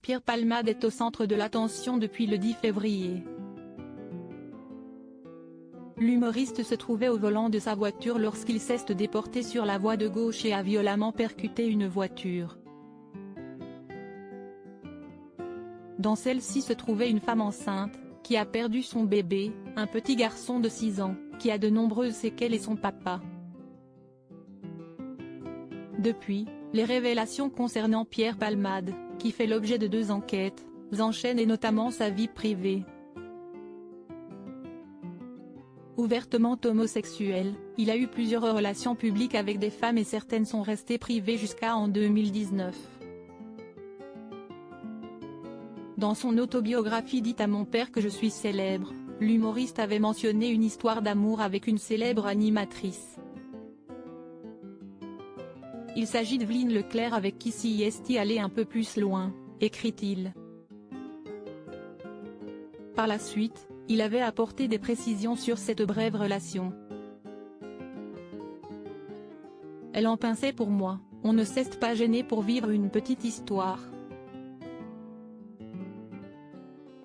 Pierre Palmade est au centre de l'attention depuis le 10 février. L'humoriste se trouvait au volant de sa voiture lorsqu'il s'est déporté sur la voie de gauche et a violemment percuté une voiture. Dans celle-ci se trouvait une femme enceinte, qui a perdu son bébé, un petit garçon de 6 ans, qui a de nombreuses séquelles et son papa. Depuis, les révélations concernant Pierre Palmade, qui fait l'objet de 2 enquêtes, s'enchaînent et notamment sa vie privée. Ouvertement homosexuel, il a eu plusieurs relations publiques avec des femmes et certaines sont restées privées jusqu'à en 2019. Dans son autobiographie dite « À mon père que je suis célèbre », l'humoriste avait mentionné une histoire d'amour avec une célèbre animatrice. Il s'agit d'Evelyne Leclerc avec qui s'y est allé un peu plus loin, écrit-il. Par la suite, il avait apporté des précisions sur cette brève relation. Elle en pinçait pour moi, on ne s'est pas gêné pour vivre une petite histoire.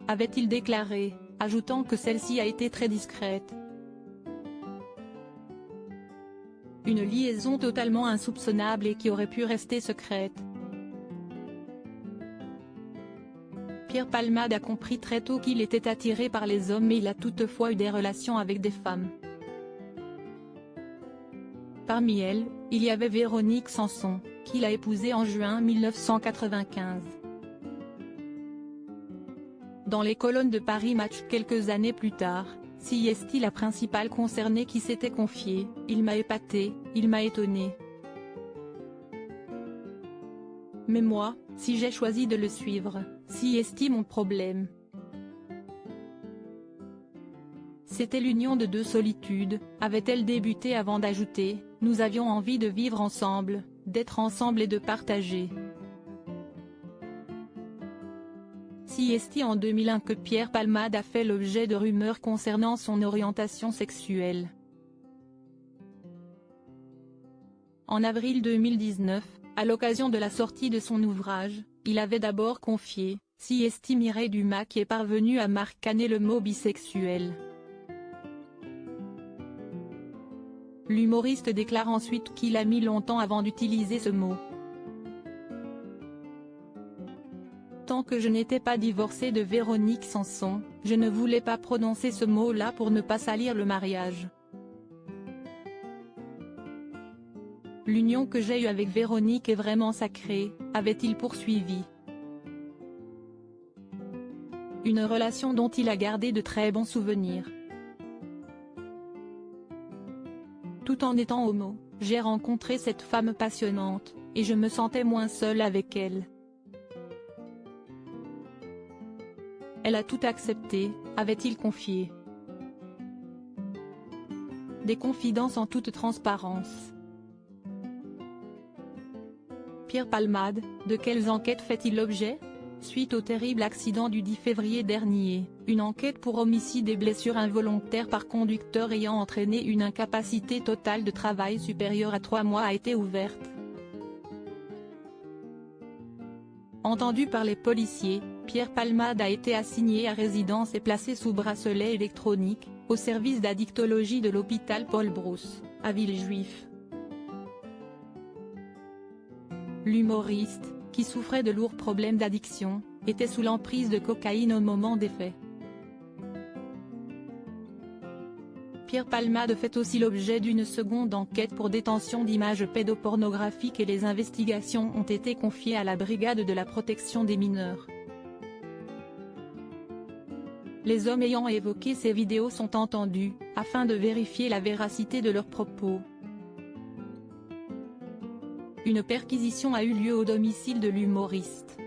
Avait-il déclaré, ajoutant que celle-ci a été très discrète. Une liaison totalement insoupçonnable et qui aurait pu rester secrète. Pierre Palmade a compris très tôt qu'il était attiré par les hommes mais il a toutefois eu des relations avec des femmes. Parmi elles, il y avait Véronique Sanson, qu'il a épousée en juin 1995. Dans les colonnes de Paris Match quelques années plus tard, s'y est la principale concernée qui s'était confiée, « Il m'a épaté, il m'a étonné. Mais moi, si j'ai choisi de le suivre, s'y est mon problème. C'était l'union de 2 solitudes », avait-elle débuté avant d'ajouter, « Nous avions envie de vivre ensemble, d'être ensemble et de partager. » S'y est en 2001 que Pierre Palmade a fait l'objet de rumeurs concernant son orientation sexuelle. En avril 2019, à l'occasion de la sortie de son ouvrage, il avait d'abord confié, s'y est Mireille Dumas qui est parvenue à marcaner le mot bisexuel. L'humoriste déclare ensuite qu'il a mis longtemps avant d'utiliser ce mot. Tant que je n'étais pas divorcé de Véronique Sanson, je ne voulais pas prononcer ce mot-là pour ne pas salir le mariage. L'union que j'ai eue avec Véronique est vraiment sacrée, avait-il poursuivi. Une relation dont il a gardé de très bons souvenirs. Tout en étant homo, j'ai rencontré cette femme passionnante, et je me sentais moins seul avec elle. Elle a tout accepté, avait-il confié. Des confidences en toute transparence. Pierre Palmade, de quelles enquêtes fait-il l'objet? Suite au terrible accident du 10 février dernier, une enquête pour homicide et blessure involontaire par conducteur ayant entraîné une incapacité totale de travail supérieure à 3 mois a été ouverte. Entendu par les policiers, Pierre Palmade a été assigné à résidence et placé sous bracelet électronique, au service d'addictologie de l'hôpital Paul Brousse, à Villejuif. L'humoriste, qui souffrait de lourds problèmes d'addiction, était sous l'emprise de cocaïne au moment des faits. Pierre Palmade fait aussi l'objet d'une seconde enquête pour détention d'images pédopornographiques et les investigations ont été confiées à la Brigade de la protection des mineurs. Les hommes ayant évoqué ces vidéos sont entendus, afin de vérifier la véracité de leurs propos. Une perquisition a eu lieu au domicile de l'humoriste.